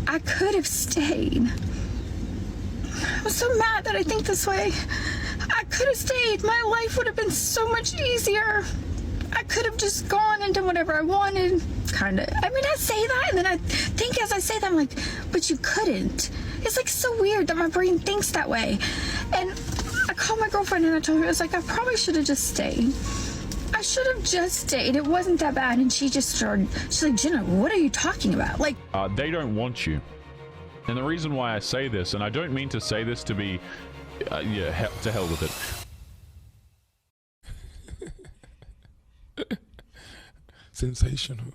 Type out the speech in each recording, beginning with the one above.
I could have stayed. I'm so mad that I think this way. I could have stayed. My life would have been so much easier. I could have just gone and done whatever I wanted. Kind of. I mean, I say that, and then I think as I say that, I'm like, but you couldn't. It's like so weird that my brain thinks that way. And I called my girlfriend and I told her, I was like, I probably should have just stayed. I should have just stayed. It wasn't that bad. And she just started, she's like, Jenna, what are you talking about? Like, they don't want you. And the reason why I say this, and I don't mean to say this to be, yeah, to hell with it. Sensational.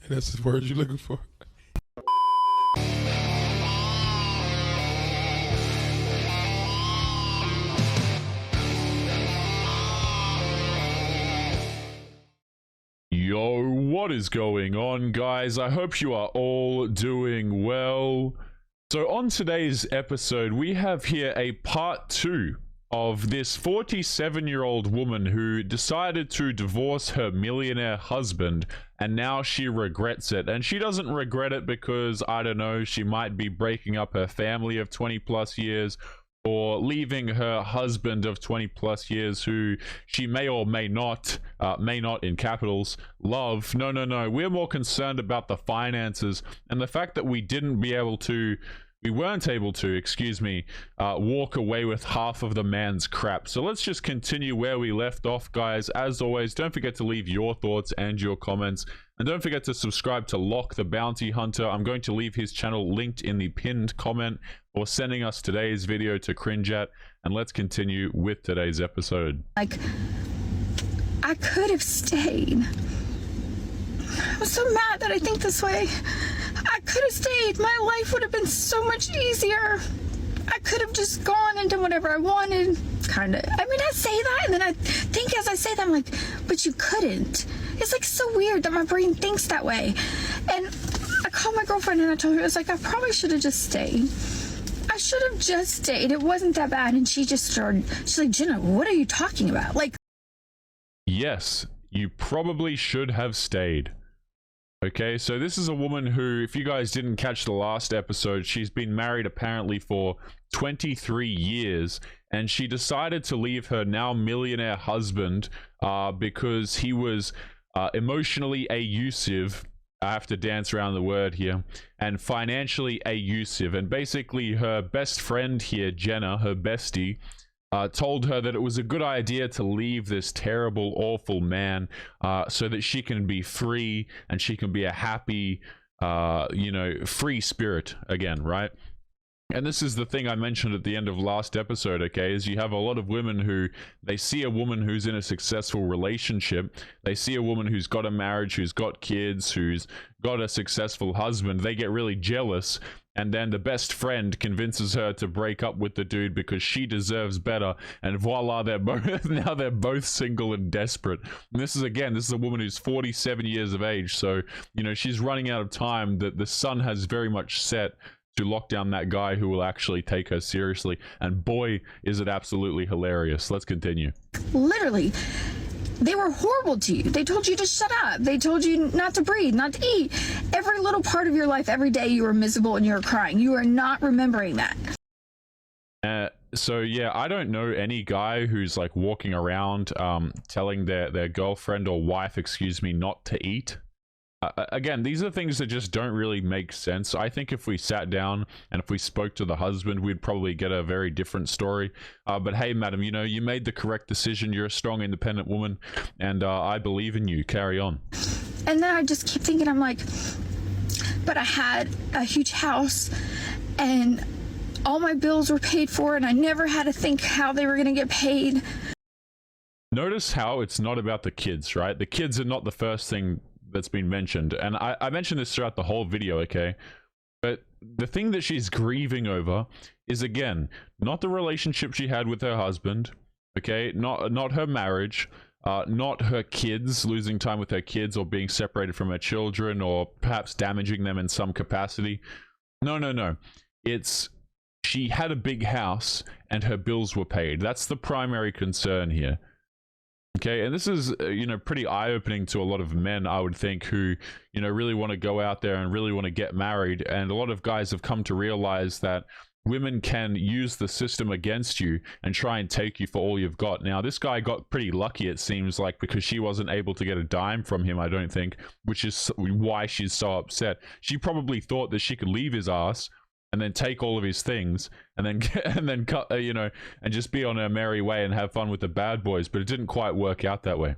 And that's the word you're looking for. Yo, what is going on, guys? I hope you are all doing well. So on today's episode, we have here a part 2 of this 47-year-old woman who decided to divorce her millionaire husband, and now she regrets it. And she doesn't regret it because, I don't know, she might be breaking up her family of 20 plus years, or leaving her husband of 20 plus years who she may or may not in capitals, love. No. We're more concerned about the finances and the fact that we weren't able to, walk away with half of the man's crap. So let's just continue where we left off, guys. As always, don't forget to leave your thoughts and your comments. And don't forget to subscribe to Locke the Bounty Hunter. I'm going to leave his channel linked in the pinned comment for sending us today's video to cringe at. And let's continue with today's episode. Like, I could have stayed. I'm so mad that I think this way. I could have stayed. My life would have been so much easier. I could have just gone and done whatever I wanted. Kind of. I mean, I say that, and then I think as I say that, I'm like, but you couldn't. It's like so weird that my brain thinks that way. And I called my girlfriend and I told her, I was like, I probably should have just stayed. I should have just stayed. It wasn't that bad. And she just started, she's like, Jenna, what are you talking about? Like, yes, you probably should have stayed. Okay, so this is a woman who, if you guys didn't catch the last episode, she's been married apparently for 23 years, and she decided to leave her now millionaire husband because he was emotionally abusive. I have to dance around the word here, and financially abusive. And basically her best friend here, Jenna, her bestie, told her that it was a good idea to leave this terrible, awful man so that she can be free and she can be a happy, free spirit again, right? And this is the thing I mentioned at the end of last episode, okay, is you have a lot of women who, they see a woman who's in a successful relationship, they see a woman who's got a marriage, who's got kids, who's got a successful husband, they get really jealous, and then the best friend convinces her to break up with the dude because she deserves better, and voila, now they're both single and desperate. And this is a woman who's 47 years of age, so, she's running out of time. The sun has very much set to lock down that guy who will actually take her seriously, and boy, is it absolutely hilarious. Let's continue. Literally, they were horrible to you. They told you to shut up. They told you not to breathe, not to eat. Every little part of your life, every day you were miserable and you were crying. You are not remembering that. So yeah, I don't know any guy who's like walking around telling their girlfriend or wife, not to eat. Again, these are things that just don't really make sense. I think if we sat down and if we spoke to the husband, we'd probably get a very different story. But hey, madam, you made the correct decision. You're a strong, independent woman, and I believe in you. Carry on. And then I just keep thinking, I'm like, but I had a huge house, and all my bills were paid for, and I never had to think how they were going to get paid. Notice how it's not about the kids, right? The kids are not the first thing that's been mentioned, and I mentioned this throughout the whole video, okay? But the thing that she's grieving over is, again, not the relationship she had with her husband, okay? Not her marriage, not her kids, losing time with her kids, or being separated from her children, or perhaps damaging them in some capacity. No. It's she had a big house and her bills were paid. That's the primary concern here. Okay, and this is, you know, pretty eye-opening to a lot of men, I would think, who, you know, really want to go out there and really want to get married. And a lot of guys have come to realize that women can use the system against you and try and take you for all you've got. Now, this guy got pretty lucky, it seems like, because she wasn't able to get a dime from him, I don't think, which is why she's so upset. She probably thought that she could leave his ass and then take all of his things and then cut, you know, and just be on her merry way and have fun with the bad boys. But it didn't quite work out that way.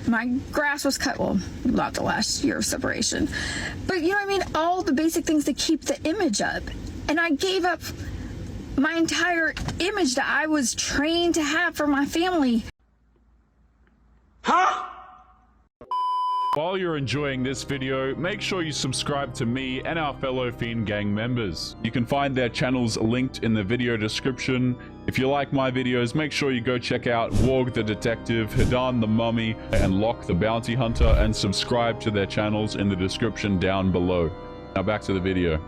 My grass was cut, well, not the last year of separation, but you know what I mean? All the basic things to keep the image up. And I gave up my entire image that I was trained to have for my family. Huh? While you're enjoying this video, make sure you subscribe to me and our fellow Fiend Gang members. You can find their channels linked in the video description. If you like my videos, make sure you go check out Warg the Detective, Hidan the Mummy, and Locke the Bounty Hunter, and subscribe to their channels in the description down below. Now back to the video.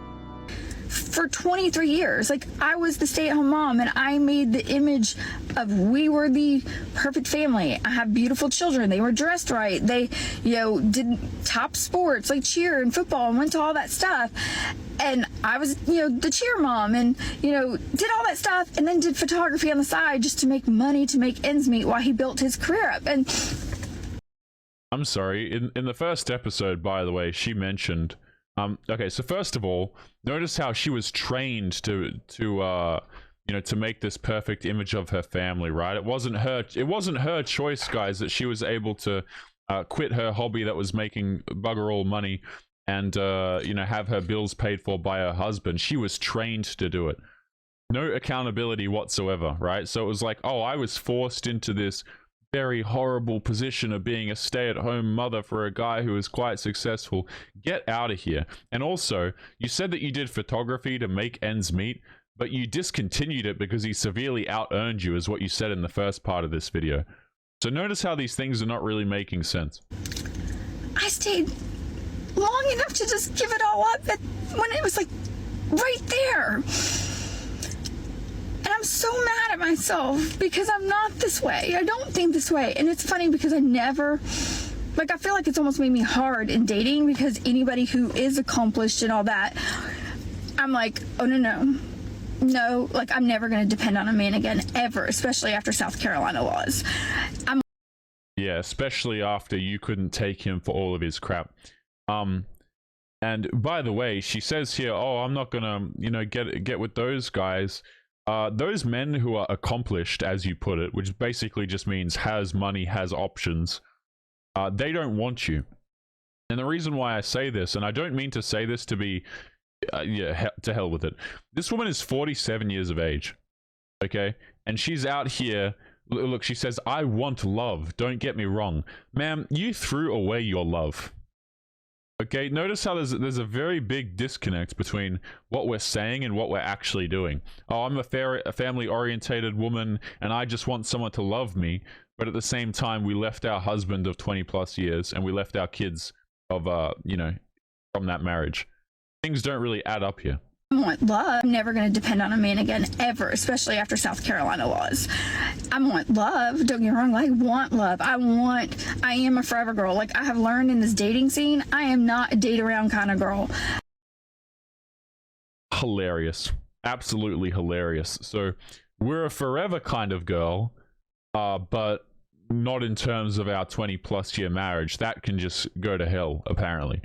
For 23 years, like, I was the stay-at-home mom, and I made the image of we were the perfect family. I have beautiful children. They were dressed right. They, you know, did top sports like cheer and football and went to all that stuff. And I was, you know, the cheer mom, and, you know, did all that stuff, and then did photography on the side just to make money, to make ends meet while he built his career up. And I'm sorry, in the first episode, by the way, she mentioned, okay, so first of all, notice how she was trained to you know, to make this perfect image of her family, right? It wasn't her choice, guys, that she was able to quit her hobby that was making bugger all money and you know, have her bills paid for by her husband. She was trained to do it. No accountability whatsoever, right? So it was like, oh, I was forced into this very horrible position of being a stay-at-home mother for a guy who is quite successful. Get out of here. And also, you said that you did photography to make ends meet, but you discontinued it because he severely out-earned you, is what you said in the first part of this video. So notice how these things are not really making sense. I stayed long enough to just give it all up when it was like right there. And I'm so mad at myself because I'm not this way. I don't think this way. And it's funny because I never, like, I feel like it's almost made me hard in dating, because anybody who is accomplished and all that, I'm like, oh, no, like, I'm never going to depend on a man again, ever, especially after South Carolina laws. Yeah, especially after you couldn't take him for all of his crap. And by the way, she says here, oh, I'm not gonna, you know, get with those guys. Those men who are accomplished, as you put it, which basically just means has money, has options, they don't want you. And the reason why I say this, and I don't mean to say this to be, yeah, to hell with it. This woman is 47 years of age, okay? And she's out here, look, she says, I want love, don't get me wrong. Ma'am, you threw away your love. Okay, notice how there's a very big disconnect between what we're saying and what we're actually doing. Oh, I'm a family-orientated woman, and I just want someone to love me. But at the same time, we left our husband of 20+ years, and we left our kids of, you know, from that marriage. Things don't really add up here. I want love. I'm never going to depend on a man again, ever, especially after South Carolina laws. I want love. Don't get me wrong. I want love. I am a forever girl. Like, I have learned in this dating scene, I am not a date around kind of girl. Hilarious. Absolutely hilarious. So we're a forever kind of girl, but not in terms of our 20+ year marriage. That can just go to hell, apparently.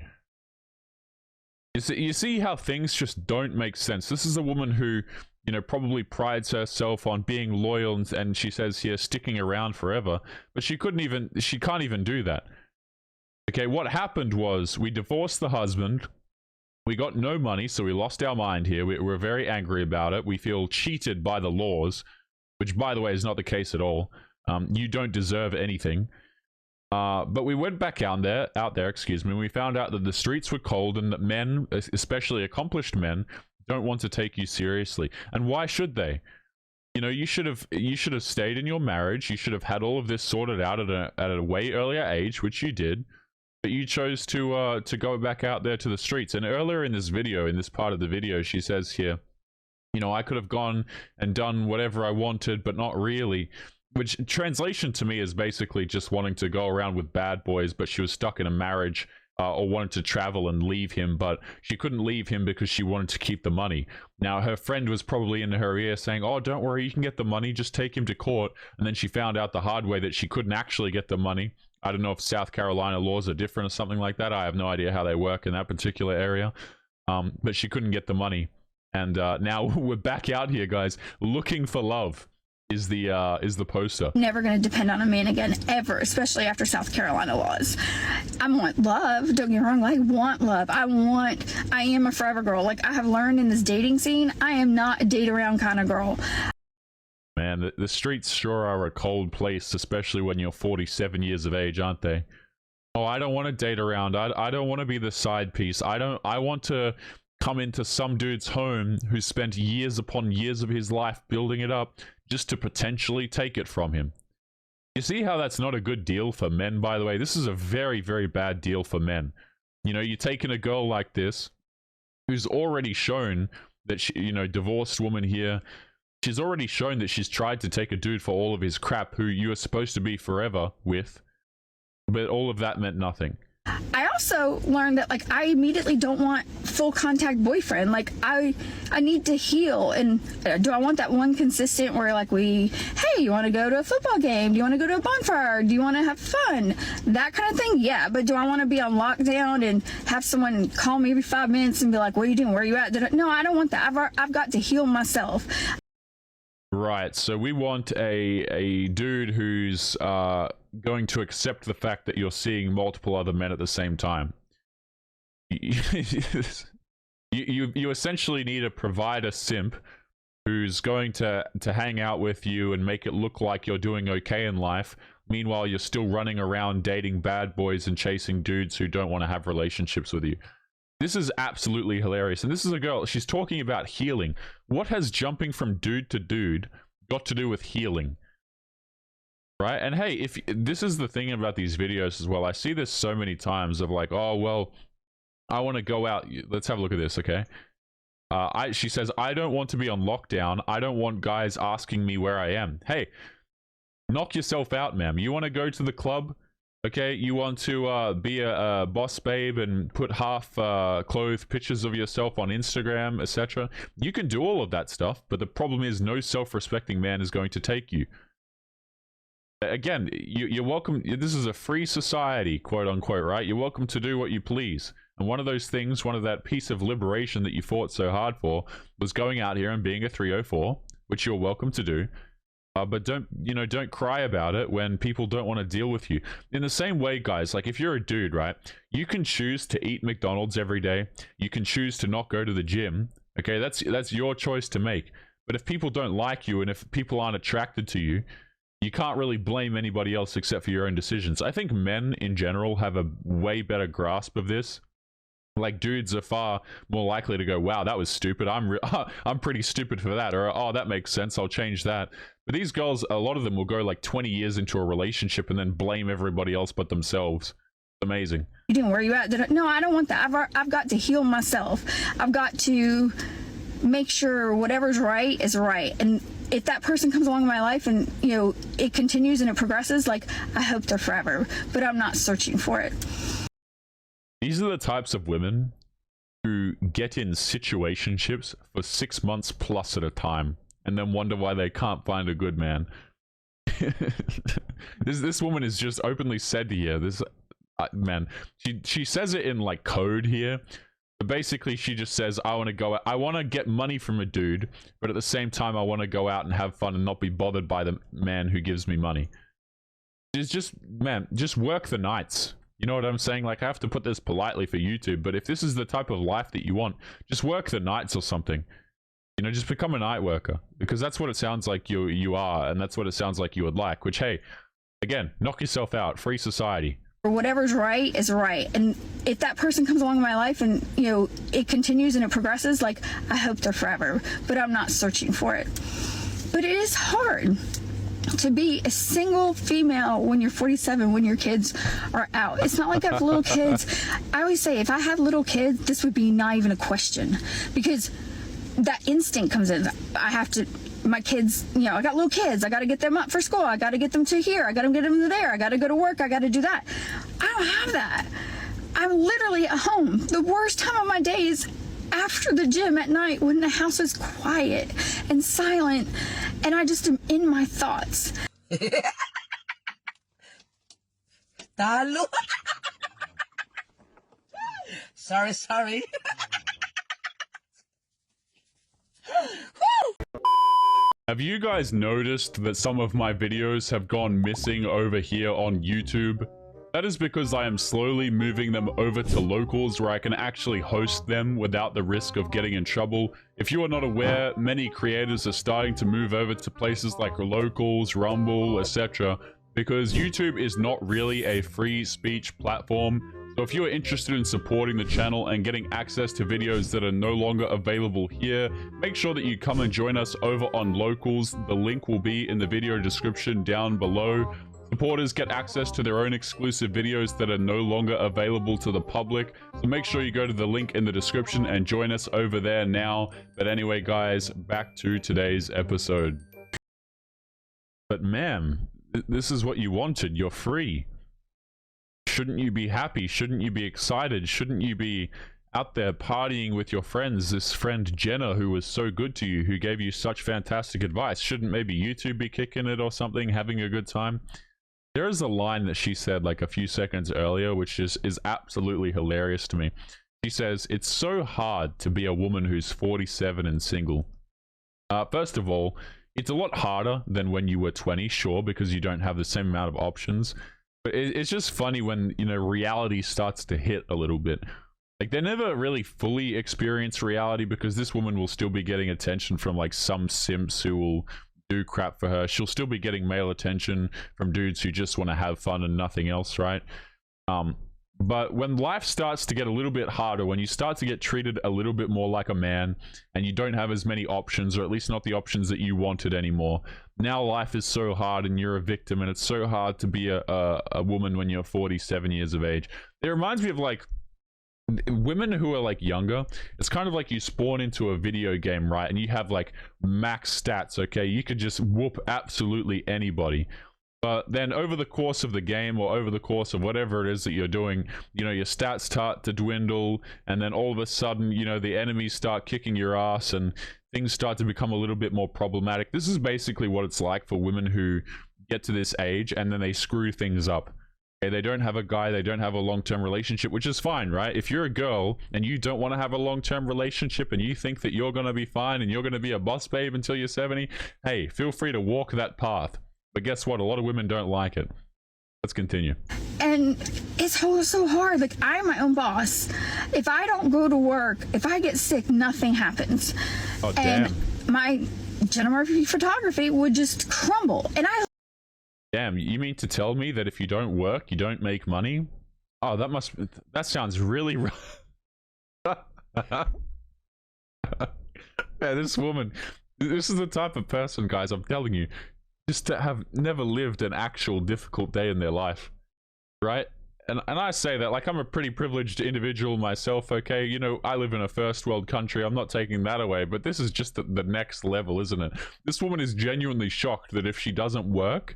You see how things just don't make sense. This is a woman who, you know, probably prides herself on being loyal, and she says here sticking around forever, but she can't even do that. Okay, what happened was we divorced the husband. We got no money, so we lost our mind here. We're very angry about it. We feel cheated by the laws, which, by the way, is not the case at all. You don't deserve anything. But we went back out there, excuse me, and we found out that the streets were cold and that men, especially accomplished men, don't want to take you seriously. And why should they? You know, you should have stayed in your marriage. You should have had all of this sorted out at a way earlier age, which you did. But you chose to go back out there to the streets. And earlier in this video, in this part of the video, she says here, you know, I could have gone and done whatever I wanted, but not really. which translation to me is basically just wanting to go around with bad boys, but she was stuck in a marriage, or wanted to travel and leave him, but she couldn't leave him because she wanted to keep the money. Now, her friend was probably in her ear saying, oh, don't worry, you can get the money, just take him to court. And then she found out the hard way that she couldn't actually get the money. I don't know if South Carolina laws are different or something like that. I have no idea how they work in that particular area. But she couldn't get the money. And now we're back out here, guys, looking for love. Is the poster. Never going to depend on a man again, ever, especially after South Carolina laws. I want love, don't get me wrong, I want love. I am a forever girl. Like, I have learned in this dating scene, I am not a date around kind of girl. Man, the streets sure are a cold place, especially when you're 47 years of age, aren't they? Oh, I don't want to date around. I don't want to be the side piece. I want to come into some dude's home who spent years upon years of his life building it up just to potentially take it from him. You see how that's not a good deal for men, by the way? This is a very, very bad deal for men. You know, you're taking a girl like this who's already shown that she, you know, divorced woman here, she's already shown that she's tried to take a dude for all of his crap who you are supposed to be forever with, but all of that meant nothing. I also learned that, like, I immediately don't want full contact boyfriend. Like, I need to heal. And do I want that one consistent where, like, hey, you want to go to a football game? Do you want to go to a bonfire? Do you want to have fun? That kind of thing? Yeah. But do I want to be on lockdown and have someone call me every 5 minutes and be like, what are you doing? Where are you at? No, I don't want that. I've got to heal myself. Right, so we want a dude who's going to accept the fact that you're seeing multiple other men at the same time. You essentially need a provider simp who's going to hang out with you and make it look like you're doing okay in life. Meanwhile, you're still running around dating bad boys and chasing dudes who don't want to have relationships with you. This is absolutely hilarious. And this is a girl, she's talking about healing. What has jumping from dude to dude got to do with healing? Right? And hey, if this is the thing about these videos as well, I see this so many times of like, oh, well, I want to go out. Let's have a look at this, okay? She says, I don't want to be on lockdown. I don't want guys asking me where I am. Hey, knock yourself out, ma'am. You want to go to the club? Okay, you want to be a boss babe and put half clothed pictures of yourself on Instagram, etc. You can do all of that stuff, but the problem is no self-respecting man is going to take you. Again, you're welcome. This is a free society, quote unquote, right? You're welcome to do what you please. And one of those things, one of that piece of liberation that you fought so hard for, was going out here and being a 304, which you're welcome to do. But don't cry about it when people don't want to deal with you. In the same way, guys, like if you're a dude, right, you can choose to eat McDonald's every day. You can choose to not go to the gym. Okay, that's your choice to make. But if people don't like you and if people aren't attracted to you, you can't really blame anybody else except for your own decisions. I think men in general have a way better grasp of this. Like, dudes are far more likely to go, wow, that was stupid. I'm pretty stupid for that. Or, oh, that makes sense. I'll change that. But these girls, a lot of them will go like 20 years into a relationship and then blame everybody else but themselves. Amazing. You doing? Where are you at? No, I don't want that. I've got to heal myself. I've got to make sure whatever's right is right. And if that person comes along in my life and, you know, it continues and it progresses, like, I hope they're forever. But I'm not searching for it. These are the types of women who get in situationships for 6 months plus at a time and then wonder why they can't find a good man. This woman is just openly said here. This man, she says it in like code here. But basically, she just says, I want to go out. I want to get money from a dude, but at the same time, I want to go out and have fun and not be bothered by the man who gives me money. It's just, man, just work the nights. You know what I'm saying? Like, I have to put this politely for YouTube, but if this is the type of life that you want, just work the nights or something. You know, just become a night worker, because that's what it sounds like you are, and that's what it sounds like you would like, which, hey, again, knock yourself out. Free society. Whatever's right is right. And if that person comes along in my life and, you know, it continues and it progresses, like, I hope they're forever, but I'm not searching for it. But it is hard to be a single female when you're 47, when your kids are out. It's not like I have little kids. I always say, if I had little kids, this would be not even a question, because that instinct comes in. I have to my kids, you know, I got little kids. I got to get them up for school. I got to get them to here. I got to get them to there. I got to go to work. I got to do that. I don't have that. I'm literally at home. The worst time of my day is after the gym at night when the house is quiet and silent and I just am in my thoughts. Talo. Sorry. Have you guys noticed that some of my videos have gone missing over here on YouTube? That is because I am slowly moving them over to locals where I can actually host them without the risk of getting in trouble. If you are not aware, many creators are starting to move over to places like locals, Rumble, etc. because YouTube is not really a free speech platform. So if you are interested in supporting the channel and getting access to videos that are no longer available here, make sure that you come and join us over on locals. The link will be in the video description down below. Supporters get access to their own exclusive videos that are no longer available to the public. So make sure you go to the link in the description and join us over there now. But anyway, guys, back to today's episode. But ma'am, this is what you wanted. You're free. Shouldn't you be happy? Shouldn't you be excited? Shouldn't you be out there partying with your friends? This friend Jenna who was so good to you, who gave you such fantastic advice. Shouldn't maybe you two be kicking it or something, having a good time? There is a line that she said like a few seconds earlier, which is absolutely hilarious to me. She says, "It's so hard to be a woman who's 47 and single." First of all, it's a lot harder than when you were 20, sure, because you don't have the same amount of options. But it's just funny when, you know, reality starts to hit a little bit. Like, they never really fully experience reality because this woman will still be getting attention from like some simps who will do crap for her. She'll still be getting male attention from dudes who just want to have fun and nothing else, right? But when life starts to get a little bit harder, when you start to get treated a little bit more like a man and you don't have as many options, or at least not the options that you wanted anymore, now life is so hard and you're a victim, and it's so hard to be a woman when you're 47 years of age. It reminds me of like women who are like younger. It's kind of like you spawn into a video game, right? And you have like max stats, okay? You could just whoop absolutely anybody. But then over the course of the game, or over the course of whatever it is that you're doing, you know, your stats start to dwindle, and then all of a sudden, you know, the enemies start kicking your ass and things start to become a little bit more problematic. This is basically what it's like for women who get to this age and then they screw things up. Okay, they don't have a guy, they don't have a long-term relationship, which is fine, right? If you're a girl and you don't want to have a long-term relationship and you think that you're going to be fine and you're going to be a boss babe until you're 70, hey, feel free to walk that path. But guess what? A lot of women don't like it. Let's continue. And it's so hard. Like, I'm my own boss. If I don't go to work, if I get sick, nothing happens. Oh, damn. And my Jenna photography would just crumble. And I... Damn, you mean to tell me that if you don't work, you don't make money? Oh, that sounds really yeah, this woman, this is the type of person, guys, I'm telling you, just to have never lived an actual difficult day in their life, right? And I say that like I'm a pretty privileged individual myself, okay? You know, I live in a first world country, I'm not taking that away, but this is just the next level, isn't it? This woman is genuinely shocked that if she doesn't work,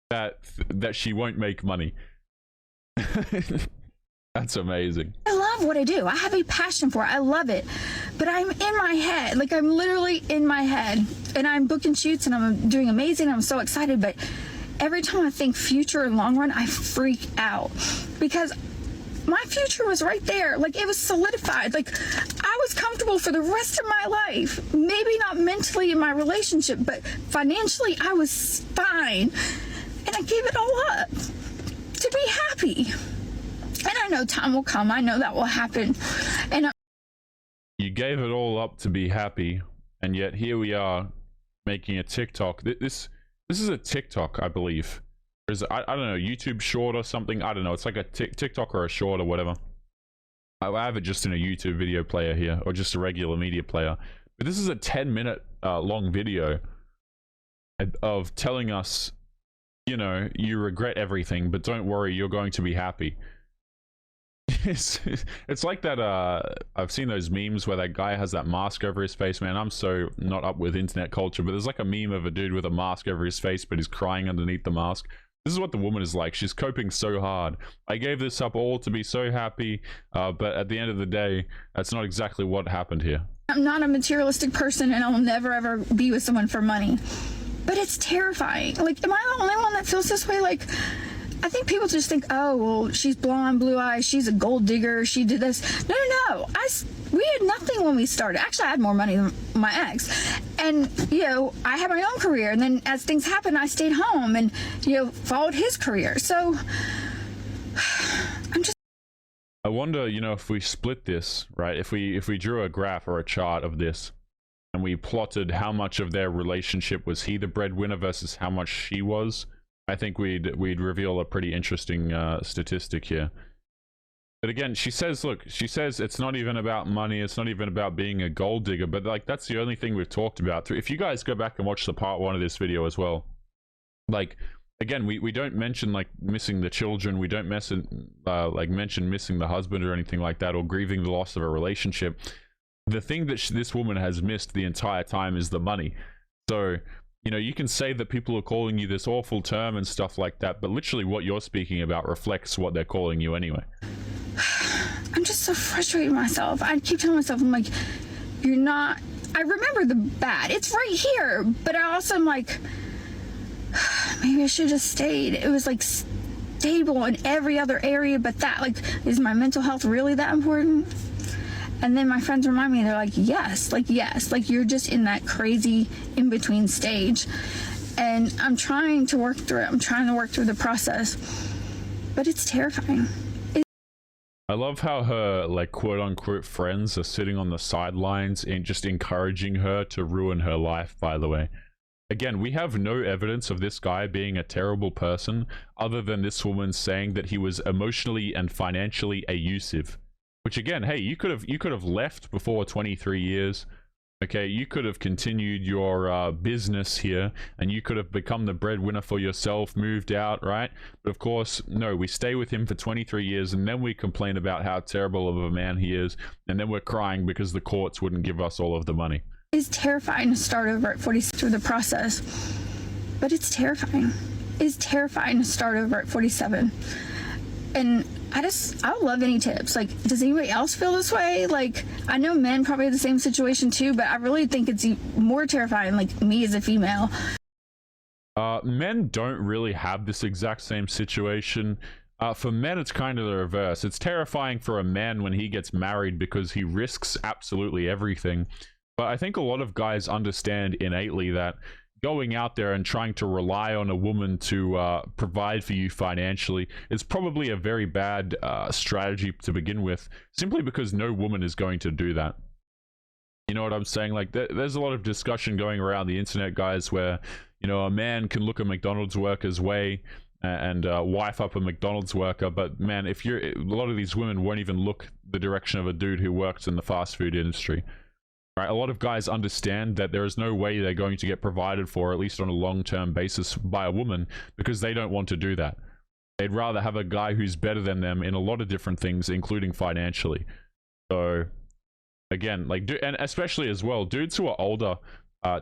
that she won't make money. That's amazing. I love what I do. I have a passion for it. I love it. But I'm in my head. Like, I'm literally in my head. And I'm booking shoots and I'm doing amazing. I'm so excited. But every time I think future and long run, I freak out. Because my future was right there. Like, it was solidified. Like, I was comfortable for the rest of my life. Maybe not mentally in my relationship, but financially, I was fine. And I gave it all up to be happy. And I know time will come. I know that will happen. And you gave it all up to be happy, and yet here we are making a TikTok. This is a TikTok, I believe. Or is it, I don't know, YouTube short or something. I don't know. It's like a TikTok or a short or whatever. I have it just in a YouTube video player here, or just a regular media player. But this is a 10-minute long video of telling us, you know, you regret everything, but don't worry, you're going to be happy. it's like that. I've seen those memes where that guy has that mask over his face. Man, I'm so not up with internet culture, but there's like a meme of a dude with a mask over his face, but he's crying underneath the mask. This is what the woman is like. She's coping so hard. I gave this up all to be so happy, but at the end of the day, that's not exactly what happened here. I'm not a materialistic person, and I'll never ever be with someone for money. But it's terrifying. Like, am I the only one that feels this way? Like, I think people just think, oh, well, she's blonde, blue eyes, she's a gold digger, she did this. No. We had nothing when we started. Actually, I had more money than my ex. And, I had my own career. And then as things happened, I stayed home and, followed his career. So, I wonder, if we split this, right? If we drew a graph or a chart of this, and we plotted how much of their relationship was he the breadwinner versus how much she was, I think we'd reveal a pretty interesting statistic here. But again, she says it's not even about money, it's not even about being a gold digger, but like that's the only thing we've talked about. If you guys go back and watch the part 1 of this video as well, like again, we don't mention like missing the children, we don't mention missing the husband or anything like that, or grieving the loss of a relationship. The thing that this woman has missed the entire time is the money. So you can say that people are calling you this awful term and stuff like that, but literally what you're speaking about reflects what they're calling you anyway. I'm just so frustrated with myself. I keep telling myself, I'm like, you're not... I remember the bad. It's right here. But I also am like, maybe I should have stayed. It was like stable in every other area but that. Like, is my mental health really that important? And then my friends remind me, they're like, yes, like you're just in that crazy in-between stage. And I'm trying to work through it. I'm trying to work through the process. But it's terrifying. I love how her, like, quote-unquote friends are sitting on the sidelines and just encouraging her to ruin her life, by the way. Again, we have no evidence of this guy being a terrible person other than this woman saying that he was emotionally and financially abusive. Which again, hey, you could have left before 23 years. Okay, you could have continued your business here, and you could have become the breadwinner for yourself, moved out, right? But of course, no, we stay with him for 23 years, and then we complain about how terrible of a man he is, and then we're crying because the courts wouldn't give us all of the money. It's terrifying to start over at 46 through the process, but it's terrifying. It's terrifying to start over at 47. And I would love any tips. Like, does anybody else feel this way? Like, I know men probably have the same situation too, but I really think it's more terrifying, like me as a female. Men don't really have this exact same situation. For men, it's kind of the reverse. It's terrifying for a man when he gets married because he risks absolutely everything. But I think a lot of guys understand innately that going out there and trying to rely on a woman to provide for you financially is probably a very bad strategy to begin with, simply because no woman is going to do that. You know what I'm saying? Like, there's a lot of discussion going around the internet, guys, where, a man can look a McDonald's worker's way and wife up a McDonald's worker, but man, a lot of these women won't even look the direction of a dude who works in the fast food industry. Right, a lot of guys understand that there is no way they're going to get provided for, at least on a long-term basis, by a woman, because they don't want to do that. They'd rather have a guy who's better than them in a lot of different things, including financially. So, again, like, and especially as well, dudes who are older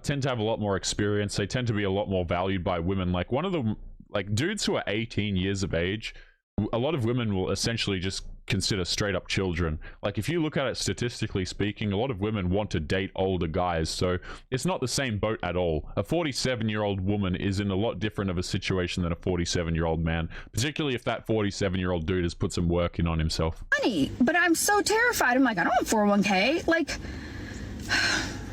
tend to have a lot more experience. They tend to be a lot more valued by women. Like, dudes who are 18 years of age, a lot of women will essentially just consider straight up children. Like, if you look at it statistically speaking, a lot of women want to date older guys, so it's not the same boat at all. A 47-year-old woman is in a lot different of a situation than a 47-year-old man, particularly if that 47-year-old dude has put some work in on himself. Money, but I'm so terrified. I'm like, I don't want 401k. Like,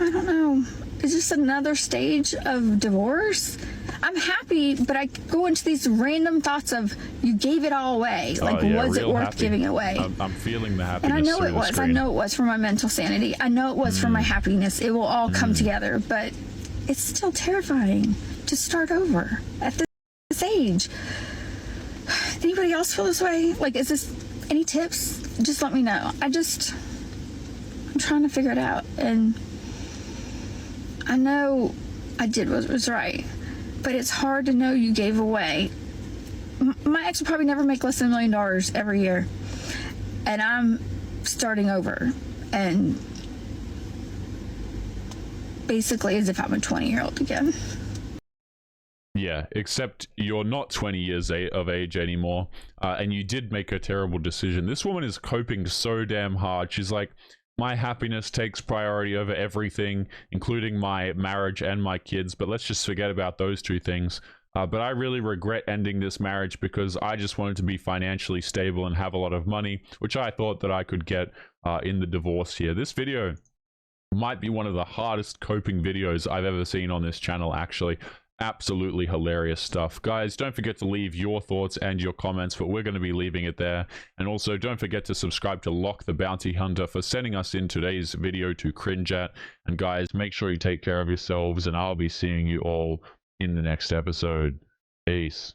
I don't know. Is this another stage of divorce? I'm happy, but I go into these random thoughts of, you gave it all away. Like, was it worth giving away? I'm feeling the happiness. And I know it was. I know it was for my mental sanity. I know it was for my happiness. It will all come together, but it's still terrifying to start over at this age. Anybody else feel this way? Like, is this any tips? Just let me know. I'm trying to figure it out, and I know I did what was right, but it's hard to know you gave away. My ex would probably never make less than $1 million every year. and I'm starting over, and basically as if I'm a 20-year-old again. Yeah, except you're not 20 years of age anymore, and you did make a terrible decision. This woman is coping so damn hard. She's like, my happiness takes priority over everything, including my marriage and my kids, but let's just forget about those two things. But I really regret ending this marriage because I just wanted to be financially stable and have a lot of money, which I thought that I could get in the divorce here. This video might be one of the hardest coping videos I've ever seen on this channel, actually. Absolutely hilarious stuff. Guys, don't forget to leave your thoughts and your comments, but we're going to be leaving it there. And also, don't forget to subscribe to Lock the Bounty Hunter for sending us in today's video to cringe at. And guys, make sure you take care of yourselves, and I'll be seeing you all in the next episode. Peace.